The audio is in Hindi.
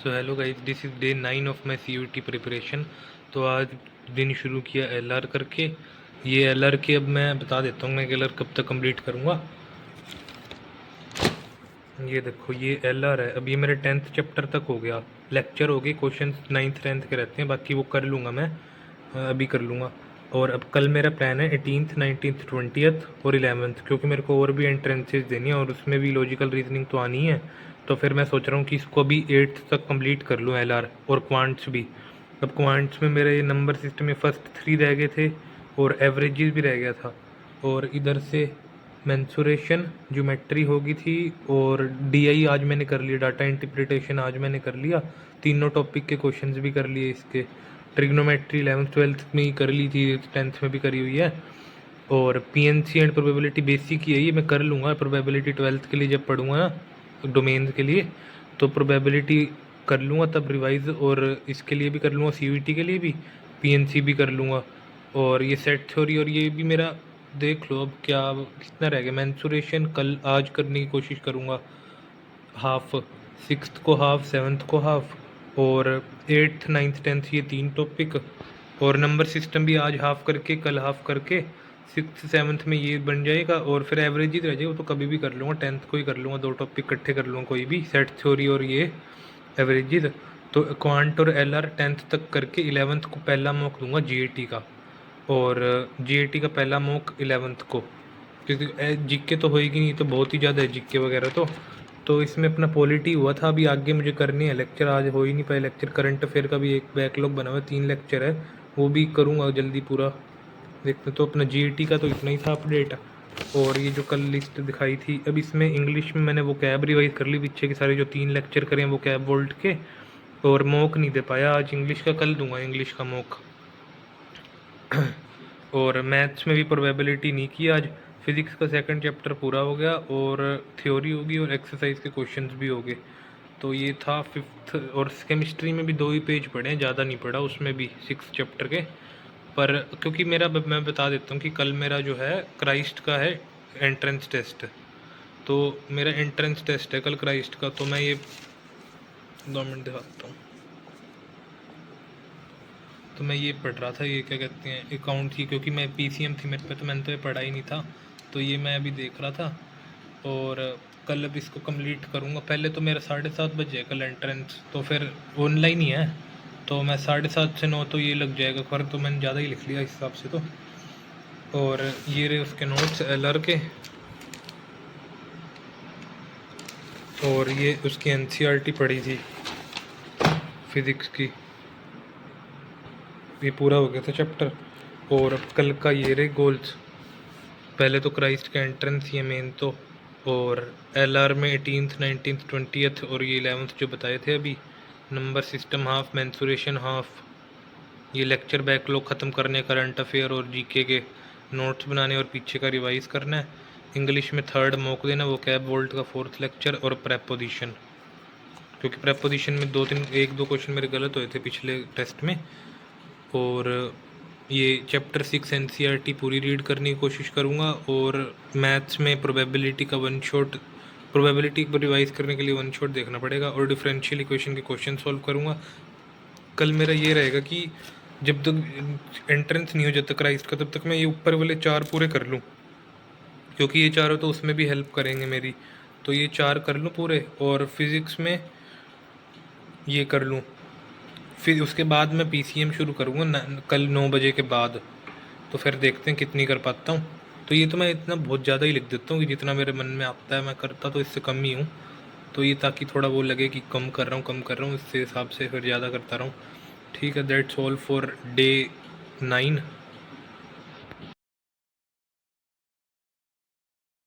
So hello guys, this is day 9 of my CUET preparation. तो आज दिन शुरू किया LR करके। ये LR के अब मैं बता देता हूँ मैं LR कब तक कंप्लीट करूँगा। ये देखो, ये LR है। अब ये मेरे 10th चैप्टर तक हो गया। लेक्चर हो गए, क्वेश्चन 9th 10th के रहते हैं, बाकी वो कर लूँगा मैं। अभी कर लूँगा। और अब कल मेरा प्लान है 18th 19th 20th और 11th, क्योंकि मेरे को और भी एंट्रेंसेस देनी है और उसमें भी लॉजिकल रीजनिंग तो आनी है। तो फिर मैं सोच रहा हूँ कि इसको अभी 8th तक कंप्लीट कर लूँ LR और क्वांट्स भी। अब क्वांट्स में मेरे नंबर सिस्टम में फर्स्ट 3 रह गए थे और एवरेजेस भी रह गया था। और इधर से मेंसुरेशन ज्योमेट्री होगी थी और DI आज मैंने कर लिया, डाटा इंटरप्रिटेशन आज मैंने कर लिया। तीनों टॉपिक के क्वेश्चंस भी कर लिए इसके। ट्रिग्नोमेट्री 11th 12th में ही कर ली थी, 10th में भी करी हुई है। और PNC एंड प्रोबेबिलिटी बेसिक ही है, ये मैं कर लूँगा। प्रोबेबिलिटी 12th के लिए जब पढ़ूंगा ना डोमेन के लिए, तो प्रोबेबिलिटी कर लूँगा तब रिवाइज, और इसके लिए भी कर लूँगा, CUET के लिए भी PNC भी कर लूँगा। और ये सेट थ्योरी और ये भी मेरा देख लो अब क्या कितना रह गया। मेंसुरेशन कल आज करने की कोशिश करूँगा, हाफ 6th को हाफ 7th को हाफ, और 8th 9th 10th ये 3 टॉपिक। और नंबर सिस्टम भी आज हाफ करके कल हाफ करके 6th 7th में ये बन जाएगा। और फिर एवरेज ही रह जाएगा, वो तो कभी भी कर लूँगा, 10th को ही कर लूँगा, 2 टॉपिक इकट्ठे कर लूँगा, कोई भी सेट थ्योरी और ये एवरेजेस। तो क्वांट और LR 10th तक करके 11th को पहला मॉक दूंगा GAT का, और GAT का पहला मॉक 11th को, क्योंकि GK तो होएगी नहीं, तो बहुत ही ज़्यादा है GK वगैरह तो इसमें अपना पॉलिटी हुआ था। अभी आगे मुझे करनी है लेक्चर, आज हो ही नहीं पाए लेक्चर। करंट अफेयर का भी एक बैकलॉग बना हुआ है, 3 लेक्चर है, वो भी करूँगा जल्दी पूरा। देखते तो अपना GAT का तो इतना ही था अपडेट। और ये जो कल लिस्ट दिखाई थी, अब इसमें इंग्लिश में मैंने वो कैब रिवाइज कर ली, पीछे के सारे जो 3 लेक्चर करें वो कैब वोल्ट के। और मॉक नहीं दे पाया आज इंग्लिश का, कल दूंगा इंग्लिश का मॉक। और मैथ्स में भी प्रोबेबिलिटी नहीं की आज। फिज़िक्स का 2nd चैप्टर पूरा हो गया और थ्योरी होगी और एक्सरसाइज के क्वेश्चंस भी हो गए। तो ये था 5th। और केमिस्ट्री में भी 2 ही पेज पढ़े हैं, ज़्यादा नहीं पढ़ा उसमें भी 6 चैप्टर के। पर क्योंकि मेरा मैं बता देता हूँ कि कल मेरा जो है क्राइस्ट का है एंट्रेंस टेस्ट। तो मेरा एंट्रेंस टेस्ट है कल क्राइस्ट का, तो मैं ये 2 मिनट दिखाता हूँ। तो मैं ये पढ़ रहा था, ये क्या कहते हैं, अकाउंट की, क्योंकि मैं PCM थी मेरे पे, तो मैंने तो ये पढ़ा ही नहीं था। तो ये मैं अभी देख रहा था और कल अब इसको कंप्लीट करूँगा। पहले तो मेरा 7:30 बजे कल एंट्रेंस, तो फिर ऑनलाइन ही है, तो मैं 7:30 से 9 तो ये लग जाएगा। पर तो मैंने ज़्यादा ही लिख लिया इस हिसाब से तो। और ये रहे उसके नोट्स LR के, और ये उसकी NCERT पढ़ी थी फिज़िक्स की, ये पूरा हो गया था चैप्टर। और कल का ये रहे गोल्स। पहले तो क्राइस्ट का एंट्रेंस ही है मेन तो, और LR में 18th 19th 20th और ये 11th जो बताए थे अभी। Number system half, mensuration half, ये लेक्चर बैकलॉग ख़त्म करने, करंट अफेयर और GK के नोट्स बनाने और पीछे का रिवाइज करना है। इंग्लिश में 3rd मॉक देना, वो कैब वोल्ट का 4th लेक्चर, और प्रेपोजिशन, क्योंकि प्रेपोजिशन में 1-2 क्वेश्चन मेरे गलत हुए थे पिछले टेस्ट में। और ये चैप्टर 6 NCERT पूरी रीड करने की कोशिश करूँगा। और मैथ्स में प्रोबेबिलिटी का 1 शॉट, प्रोबेबिलिटी को रिवाइज करने के लिए 1 शॉट देखना पड़ेगा, और डिफरेंशियल इक्वेशन के क्वेश्चन सॉल्व करूँगा। कल मेरा ये रहेगा कि जब तक एंट्रेंस नहीं हो जाता क्राइस्ट का, तब तक मैं ये ऊपर वाले 4 पूरे कर लूँ, क्योंकि ये चारों तो उसमें भी हेल्प करेंगे मेरी। तो ये 4 कर लूँ पूरे, और फिज़िक्स में ये कर लूँ। फिर उसके बाद मैं PCM शुरू करूँगा कल 9 बजे के बाद। तो फिर देखते हैं कितनी कर पाता हूँ। तो ये तो मैं इतना बहुत ज़्यादा ही लिख देता हूँ कि जितना मेरे मन में आता है मैं करता तो इससे कम ही हूँ। तो ये ताकि थोड़ा वो लगे कि कम कर रहा हूँ, इससे हिसाब से फिर ज़्यादा करता रहूँ। ठीक है, दैट्स ऑल फॉर डे 9।